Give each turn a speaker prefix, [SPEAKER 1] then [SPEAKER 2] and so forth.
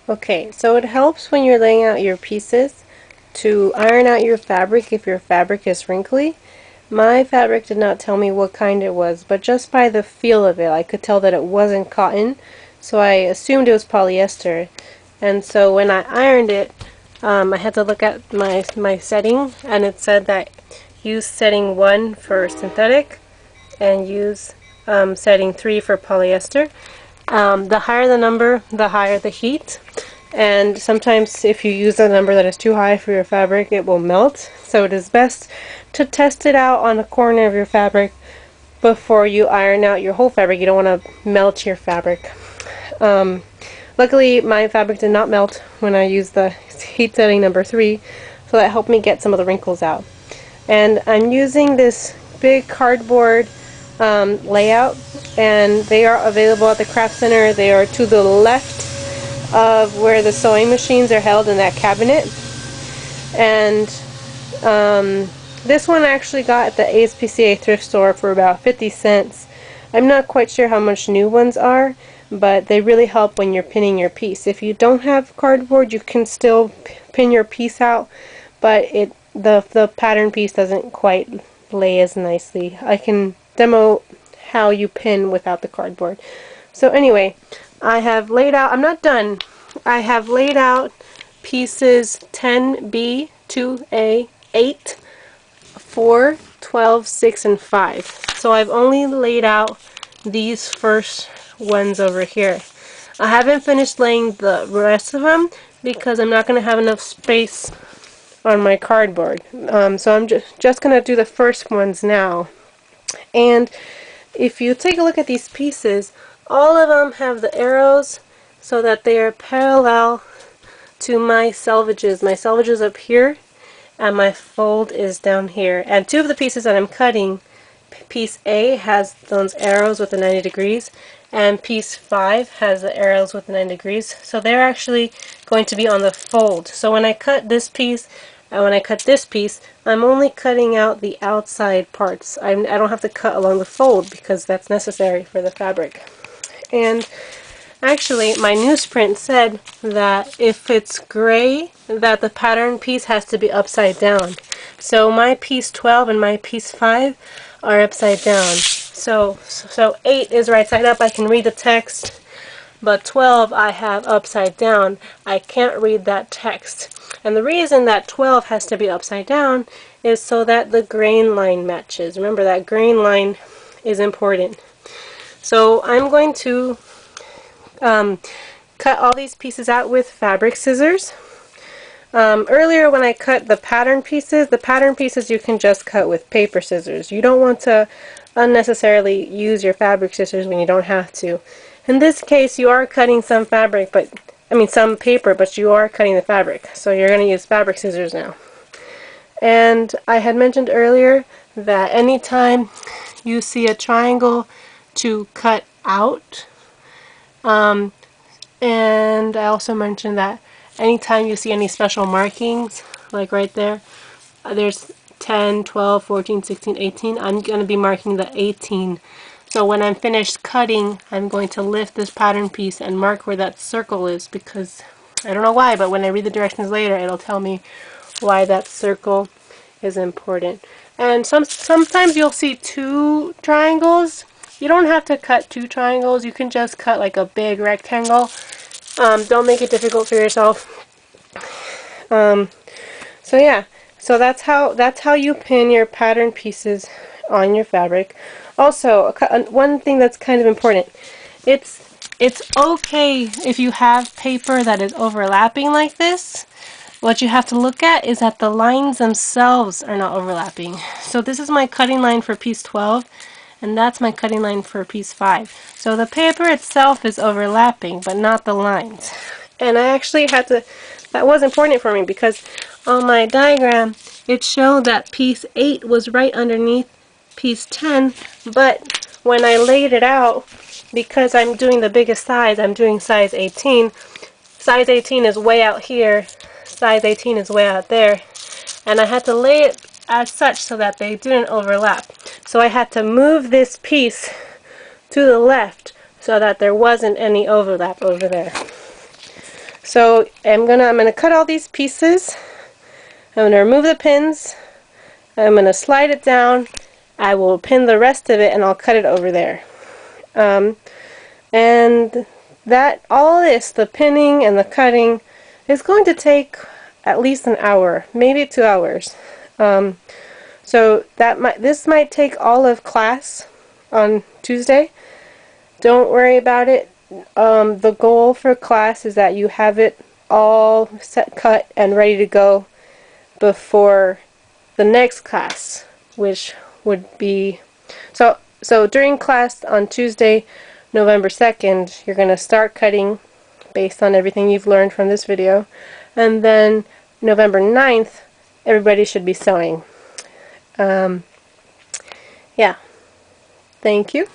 [SPEAKER 1] Okay, so it helps when you're laying out your pieces to iron out your fabric if your fabric is wrinkly. My fabric did not tell me what kind it was, but just by the feel of it I could tell that it wasn't cotton, so I assumed it was polyester. And so when I ironed it, I had to look at my setting, and it said that use setting 1 for synthetic and use setting 3 for polyester. The higher the number, the higher the heat. And sometimes if you use a number that is too high for your fabric, it will melt. So it is best to test it out on a corner of your fabric before you iron out your whole fabric. You don't want to melt your fabric. Luckily, my fabric did not melt when I used the heat setting number 3, so that helped me get some of the wrinkles out. And I'm using this big cardboard layout, and they are available at the craft center. They are to the left of where the sewing machines are held in that cabinet. And this one I actually got at the ASPCA thrift store for about 50 cents. I'm not quite sure how much new ones are, but they really help when you're pinning your piece. If you don't have cardboard, you can still pin your piece out, but the pattern piece doesn't quite lay as nicely. I can demo how you pin without the cardboard. So anyway, I have laid out, I'm not done, I have laid out pieces 10B, 2A, 8, 4, 12, 6, and 5. So I've only laid out these first ones over here. I haven't finished laying the rest of them because I'm not going to have enough space on my cardboard. So I'm just going to do the first ones now. And if you take a look at these pieces, all of them have the arrows so that they are parallel to my selvages. My selvage is up here and my fold is down here. And two of the pieces that I'm cutting, piece A has those arrows with the 90 degrees, and piece 5 has the arrows with the 90 degrees. So they're actually going to be on the fold. So when I cut this piece and when I cut this piece, I'm only cutting out the outside parts. I don't have to cut along the fold because that's necessary for the fabric. And actually, my newsprint said that if it's gray, that the pattern piece has to be upside down. So my piece 12 and my piece 5 are upside down. So 8 is right side up, I can read the text, but 12 I have upside down. I can't read that text. And the reason that 12 has to be upside down is so that the grain line matches. Remember, that grain line is important. So I'm going to cut all these pieces out with fabric scissors. Earlier when I cut the pattern pieces you can just cut with paper scissors. You don't want to unnecessarily use your fabric scissors when you don't have to. In this case, you are cutting some fabric, some paper, but you are cutting the fabric. So you're going to use fabric scissors now. And I had mentioned earlier that anytime you see a triangle to cut out, and I also mentioned that anytime you see any special markings, like right there, there's 10, 12, 14, 16, 18, I'm going to be marking the 18. So when I'm finished cutting, I'm going to lift this pattern piece and mark where that circle is, because I don't know why, but when I read the directions later, it'll tell me why that circle is important. And sometimes you'll see 2 triangles. You don't have to cut 2 triangles. You can just cut like a big rectangle. Don't make it difficult for yourself. So yeah, so that's how you pin your pattern pieces on your fabric. Also, one thing that's kind of important, it's okay if you have paper that is overlapping like this. What you have to look at is that the lines themselves are not overlapping. So this is my cutting line for piece 12, and that's my cutting line for piece 5. So the paper itself is overlapping, but not the lines. And I actually had to, that was important for me because on my diagram it showed that piece 8 was right underneath piece 10, but when I laid it out, because I'm doing the biggest size, I'm doing size 18. Size 18 is way out here, size 18 is way out there, and I had to lay it as such so that they didn't overlap. So I had to move this piece to the left so that there wasn't any overlap over there. So I'm gonna cut all these pieces. I'm gonna remove the pins. I'm gonna slide it down. I will pin the rest of it and I'll cut it over there. And that all this, the pinning and the cutting, is going to take at least an hour, maybe 2 hours. So this might take all of class on Tuesday. Don't worry about it. The goal for class is that you have it all set, cut, and ready to go before the next class, which would be so during class on Tuesday, November 2nd, you're going to start cutting based on everything you've learned from this video, and then November 9th, everybody should be sewing. Yeah, thank you.